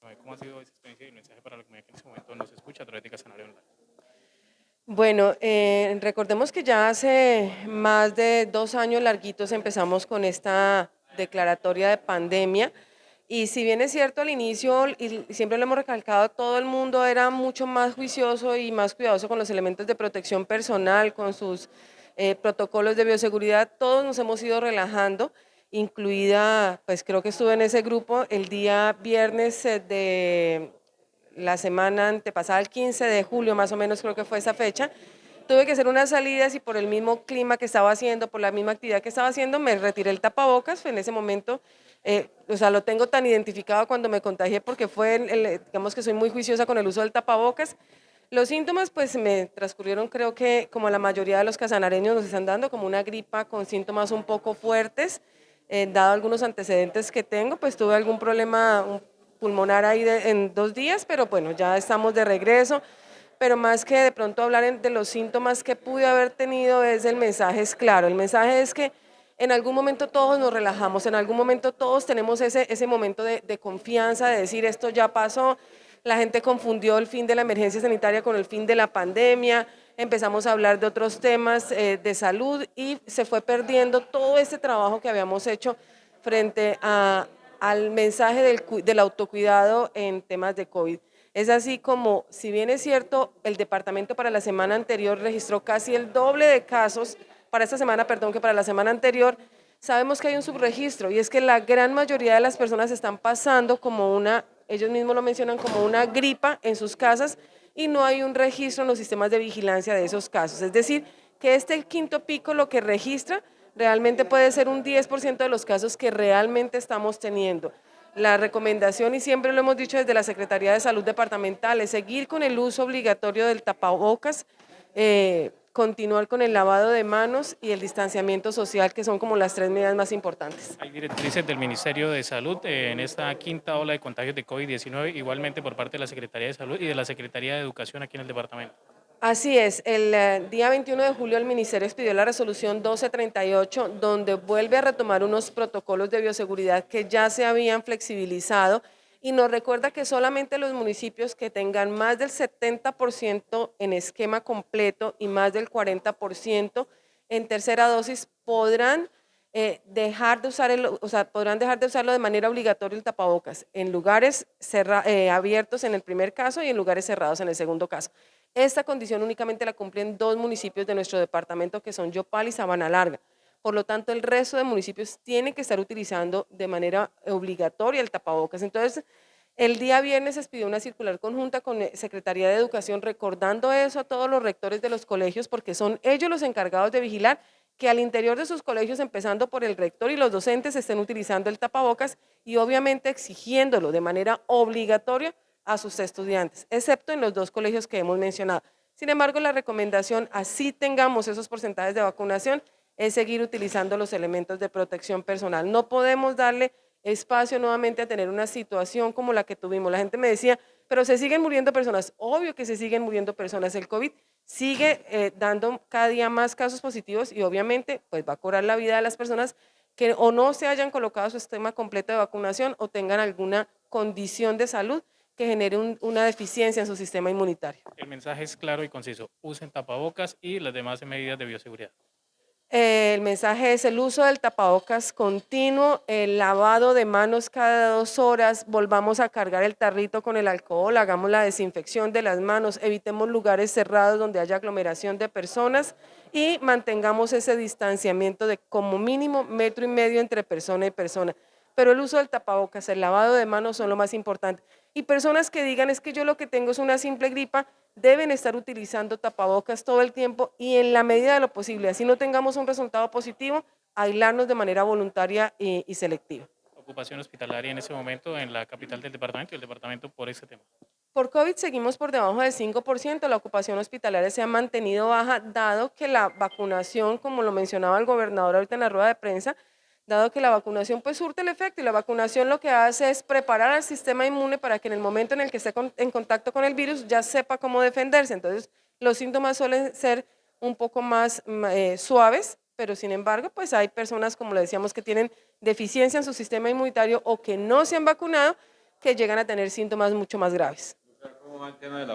Cuéntame, ¿cómo ha sido esa experiencia y el mensaje para la comunidad que en este momento nos escucha a través de Casanare Online? Bueno, recordemos que ya hace más de 2 años larguitos empezamos con esta declaratoria de pandemia y si bien es cierto al inicio, y siempre lo hemos recalcado, todo el mundo era mucho más juicioso y más cuidadoso con los elementos de protección personal, con sus protocolos de bioseguridad, todos nos hemos ido relajando, incluida, pues creo que estuve en ese grupo el día viernes de la semana antepasada, el 15 de julio más o menos creo que fue esa fecha, tuve que hacer unas salidas y por el mismo clima que estaba haciendo, por la misma actividad que estaba haciendo, me retiré el tapabocas, en ese momento, o sea, lo tengo tan identificado cuando me contagié porque fue, digamos que soy muy juiciosa con el uso del tapabocas. Los síntomas pues me transcurrieron creo que como la mayoría de los casanareños nos están dando, como una gripa con síntomas un poco fuertes, dado algunos antecedentes que tengo, pues tuve algún problema pulmonar ahí en 2 días, pero bueno, ya estamos de regreso. Pero más que de pronto hablar de los síntomas que pude haber tenido, el mensaje es claro. El mensaje es que en algún momento todos nos relajamos, en algún momento todos tenemos ese momento de confianza, de decir esto ya pasó. La gente confundió el fin de la emergencia sanitaria con el fin de la pandemia, empezamos a hablar de otros temas de salud y se fue perdiendo todo este trabajo que habíamos hecho frente al mensaje del autocuidado en temas de COVID. Es así como, si bien es cierto, el departamento para la semana anterior registró casi el doble de casos, para esta semana, perdón, que para la semana anterior, sabemos que hay un subregistro y es que la gran mayoría de las personas están pasando como ellos mismos lo mencionan, como una gripa en sus casas y no hay un registro en los sistemas de vigilancia de esos casos. Es decir, que este quinto pico lo que registra realmente puede ser un 10% de los casos que realmente estamos teniendo. La recomendación, y siempre lo hemos dicho desde la Secretaría de Salud Departamental, es seguir con el uso obligatorio del tapabocas, continuar con el lavado de manos y el distanciamiento social, que son como las tres medidas más importantes. Hay directrices del Ministerio de Salud en esta quinta ola de contagios de COVID-19, igualmente por parte de la Secretaría de Salud y de la Secretaría de Educación aquí en el departamento. Así es, el día 21 de julio el Ministerio expidió la resolución 1238, donde vuelve a retomar unos protocolos de bioseguridad que ya se habían flexibilizado y nos recuerda que solamente los municipios que tengan más del 70% en esquema completo y más del 40% en tercera dosis podrán dejar de usar podrán dejar de usarlo de manera obligatoria el tapabocas en lugares abiertos en el primer caso y en lugares cerrados en el segundo caso. Esta condición únicamente la cumplen 2 municipios de nuestro departamento, que son Yopal y Sabana Larga. Por lo tanto, el resto de municipios tienen que estar utilizando de manera obligatoria el tapabocas. Entonces, el día viernes se expidió una circular conjunta con Secretaría de Educación recordando eso a todos los rectores de los colegios, porque son ellos los encargados de vigilar que al interior de sus colegios, empezando por el rector y los docentes, estén utilizando el tapabocas y obviamente exigiéndolo de manera obligatoria a sus estudiantes, excepto en los 2 colegios que hemos mencionado. Sin embargo, la recomendación, así tengamos esos porcentajes de vacunación, es seguir utilizando los elementos de protección personal. No podemos darle espacio nuevamente a tener una situación como la que tuvimos. La gente me decía, pero se siguen muriendo personas. Obvio que se siguen muriendo personas. El COVID sigue dando cada día más casos positivos y obviamente pues va a cobrar la vida de las personas que o no se hayan colocado su esquema completo de vacunación o tengan alguna condición de salud que genere una deficiencia en su sistema inmunitario. El mensaje es claro y conciso. Usen tapabocas y las demás medidas de bioseguridad. El mensaje es el uso del tapabocas continuo, el lavado de manos cada 2 horas, volvamos a cargar el tarrito con el alcohol, hagamos la desinfección de las manos, evitemos lugares cerrados donde haya aglomeración de personas y mantengamos ese distanciamiento de como mínimo 1,5 metros entre persona y persona. Pero el uso del tapabocas, el lavado de manos son lo más importante. Y personas que digan es que yo lo que tengo es una simple gripa, deben estar utilizando tapabocas todo el tiempo y en la medida de lo posible, así no tengamos un resultado positivo, aislarnos de manera voluntaria y selectiva. Ocupación hospitalaria en ese momento en la capital del departamento y el departamento por ese tema. Por COVID seguimos por debajo del 5%, la ocupación hospitalaria se ha mantenido baja, dado que la vacunación, como lo mencionaba el gobernador ahorita en la rueda de prensa, dado que la vacunación pues surte el efecto y la vacunación lo que hace es preparar al sistema inmune para que en el momento en el que esté en contacto con el virus ya sepa cómo defenderse. Entonces, los síntomas suelen ser un poco más suaves, pero sin embargo, pues hay personas, como le decíamos, que tienen deficiencia en su sistema inmunitario o que no se han vacunado, que llegan a tener síntomas mucho más graves. ¿Cómo va el tema de la